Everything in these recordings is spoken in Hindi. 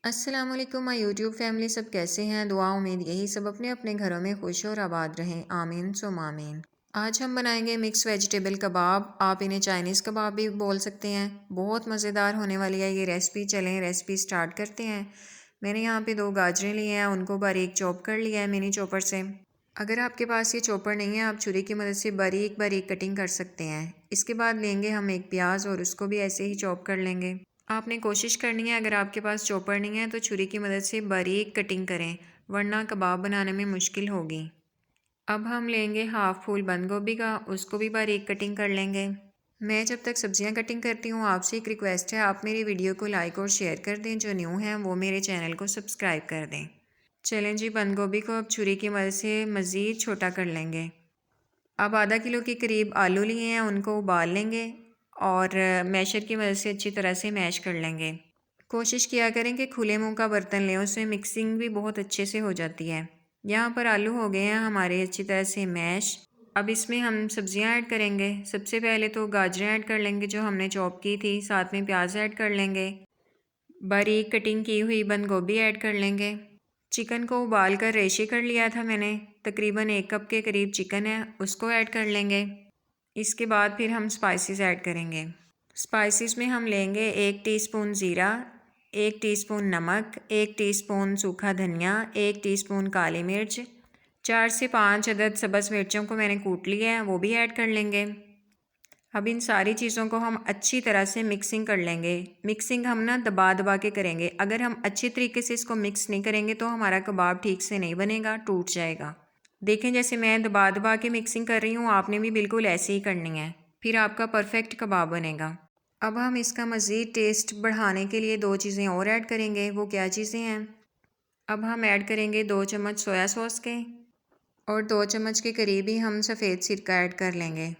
अस्सलाम वालेकुम माय यूट्यूब फैमिली, सब कैसे हैं? दुआ उम्मीद यही सब अपने अपने घरों में खुश और आबाद रहें, आमीन सुम आमीन। आज हम बनाएंगे मिक्स वेजिटेबल कबाब। आप इन्हें चाइनीज़ कबाब भी बोल सकते हैं। बहुत मज़ेदार होने वाली है ये रेसिपी। चलें रेसिपी स्टार्ट करते हैं। मैंने यहाँ पे 2 गाजरें लिए हैं, उनको बारीक चॉप कर लिया है मिनी चॉपर से। अगर आपके पास ये चॉपर नहीं है, आप छुरी की मदद से बारीक बारीक कटिंग कर सकते हैं। इसके बाद लेंगे हम एक प्याज और उसको भी ऐसे ही चॉप कर लेंगे। आपने कोशिश करनी है, अगर आपके पास चॉपर नहीं है तो छुरी की मदद से बारीक कटिंग करें, वरना कबाब बनाने में मुश्किल होगी। अब हम लेंगे हाफ़ फूल बंद गोभी का, उसको भी बारीक कटिंग कर लेंगे। मैं जब तक सब्जियां कटिंग करती हूँ, आपसे एक रिक्वेस्ट है, आप मेरी वीडियो को लाइक और शेयर कर दें। जो न्यू हैं वो मेरे चैनल को सब्सक्राइब कर दें। चलें जी, बंद गोभी को अब छुरी की मदद से मज़ीद छोटा कर लेंगे। अब आधा किलो के करीब आलू लिए हैं, उनको उबाल लेंगे और मैशर की मदद से अच्छी तरह से मैश कर लेंगे। कोशिश किया करें कि खुले मुंह का बर्तन लें, उसमें मिक्सिंग भी बहुत अच्छे से हो जाती है। यहाँ पर आलू हो गए हैं हमारे अच्छी तरह से मैश। अब इसमें हम सब्जियां ऐड करेंगे। सबसे पहले तो गाजरें ऐड कर लेंगे जो हमने चॉप की थी, साथ में प्याज ऐड कर लेंगे। बारीक कटिंग की हुई बंद गोभी ऐड कर लेंगे। चिकन को उबाल कर रेशे कर लिया था मैंने, तकरीबन 1 कप के करीब चिकन है, उसको ऐड कर लेंगे। इसके बाद फिर हम स्पाइसेस ऐड करेंगे। स्पाइसेस में हम लेंगे 1 टीस्पून ज़ीरा, 1 टीस्पून नमक, 1 टीस्पून सूखा धनिया, 1 टीस्पून काली मिर्च, 4 से 5 अदद सब्ज़ मिर्चों को मैंने कूट लिया है, वो भी ऐड कर लेंगे। अब इन सारी चीज़ों को हम अच्छी तरह से मिक्सिंग कर लेंगे। मिक्सिंग हम ना दबा दबा के करेंगे। अगर हम अच्छी तरीके से इसको मिक्स नहीं करेंगे तो हमारा कबाब ठीक से नहीं बनेगा, टूट जाएगा। देखें, जैसे मैं दबा दबा के मिक्सिंग कर रही हूँ, आपने भी बिल्कुल ऐसे ही करनी है, फिर आपका परफेक्ट कबाब बनेगा। अब हम इसका मज़ीद टेस्ट बढ़ाने के लिए 2 चीज़ें और ऐड करेंगे। वो क्या चीज़ें हैं? अब हम ऐड करेंगे 2 चम्मच सोया सॉस के और 2 चम्मच के करीब ही हम सफ़ेद सिरका ऐड कर लेंगे।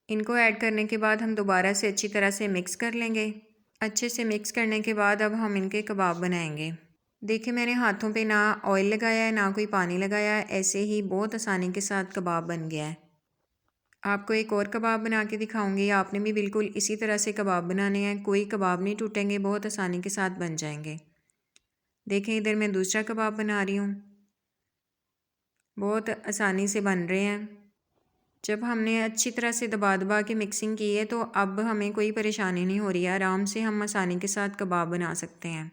इनको ऐड करने के बाद हम दोबारा से अच्छी तरह से मिक्स कर लेंगे। अच्छे से मिक्स करने के बाद अब हम इनके कबाब बनाएंगे। देखिए, मैंने हाथों पे ना ऑयल लगाया है ना कोई पानी लगाया है, ऐसे ही बहुत आसानी के साथ कबाब बन गया है। आपको एक और कबाब बना के दिखाऊंगी। आपने भी बिल्कुल इसी तरह से कबाब बनाने हैं, कोई कबाब नहीं टूटेंगे, बहुत आसानी के साथ बन जाएंगे। देखें, इधर मैं दूसरा कबाब बना रही हूँ, बहुत आसानी से बन रहे हैं। जब हमने अच्छी तरह से दबा दबा के मिक्सिंग की है तो अब हमें कोई परेशानी नहीं हो रही है, आराम से हम आसानी के साथ कबाब बना सकते हैं।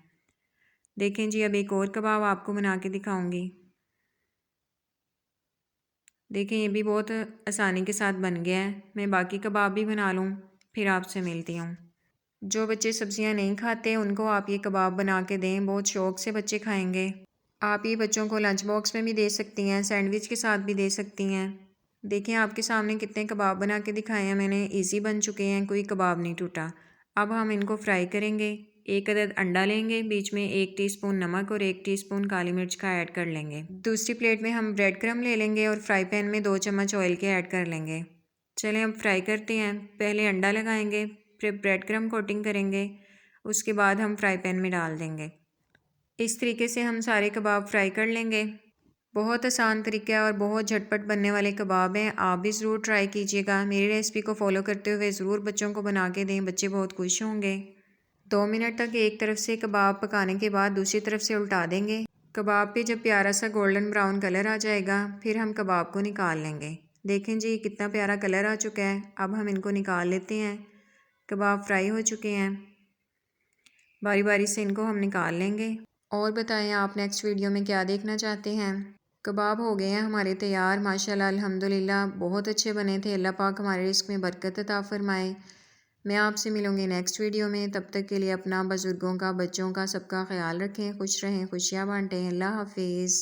देखें जी, अब एक और कबाब आपको बना के दिखाऊंगी। देखें, ये भी बहुत आसानी के साथ बन गया है। मैं बाकी कबाब भी बना लूँ, फिर आपसे मिलती हूँ। जो बच्चे सब्जियां नहीं खाते उनको आप ये कबाब बना के दें, बहुत शौक़ से बच्चे खाएंगे। आप ये बच्चों को लंच बॉक्स में भी दे सकती हैं, सैंडविच के साथ भी दे सकती हैं। देखें, आपके सामने कितने कबाब बना के दिखाए हैं मैंने, इजी बन चुके हैं, कोई कबाब नहीं टूटा। अब हम इनको फ्राई करेंगे। 1 अदद अंडा लेंगे, बीच में 1 टीस्पून नमक और 1 टीस्पून काली मिर्च का ऐड कर लेंगे। दूसरी प्लेट में हम ब्रेड क्रम ले लेंगे और फ्राई पैन में 2 चम्मच ऑयल के ऐड कर लेंगे। चलें अब फ्राई करते हैं। पहले अंडा लगाएंगे, फिर ब्रेड क्रम कोटिंग करेंगे, उसके बाद हम फ्राई पैन में डाल देंगे। इस तरीके से हम सारे कबाब फ्राई कर लेंगे। बहुत आसान तरीका है और बहुत झटपट बनने वाले कबाब हैं। आप भी ज़रूर ट्राई कीजिएगा। मेरी रेसिपी को फॉलो करते हुए ज़रूर बच्चों को बना के दें, बच्चे बहुत खुश होंगे। 2 मिनट तक एक तरफ से कबाब पकाने के बाद दूसरी तरफ से उल्टा देंगे। कबाब पे जब प्यारा सा गोल्डन ब्राउन कलर आ जाएगा, फिर हम कबाब को निकाल लेंगे। देखें जी, कितना प्यारा कलर आ चुका है। अब हम इनको निकाल लेते हैं। कबाब फ्राई हो चुके हैं, बारी बारी से इनको हम निकाल लेंगे। और बताएं, आप नेक्स्ट वीडियो में क्या देखना चाहते हैं? कबाब हो गए हैं हमारे तैयार, माशाल्लाह अल्हम्दुलिल्लाह, बहुत अच्छे बने थे। अल्लाह पाक हमारे रिस्क में बरकत अता फरमाए। मैं आपसे मिलूँगी नेक्स्ट वीडियो में। तब तक के लिए अपना, बुज़ुर्गों का, बच्चों का, सबका ख्याल रखें, खुश रहें, खुशियाँ बांटें। अल्लाह हाफिज़।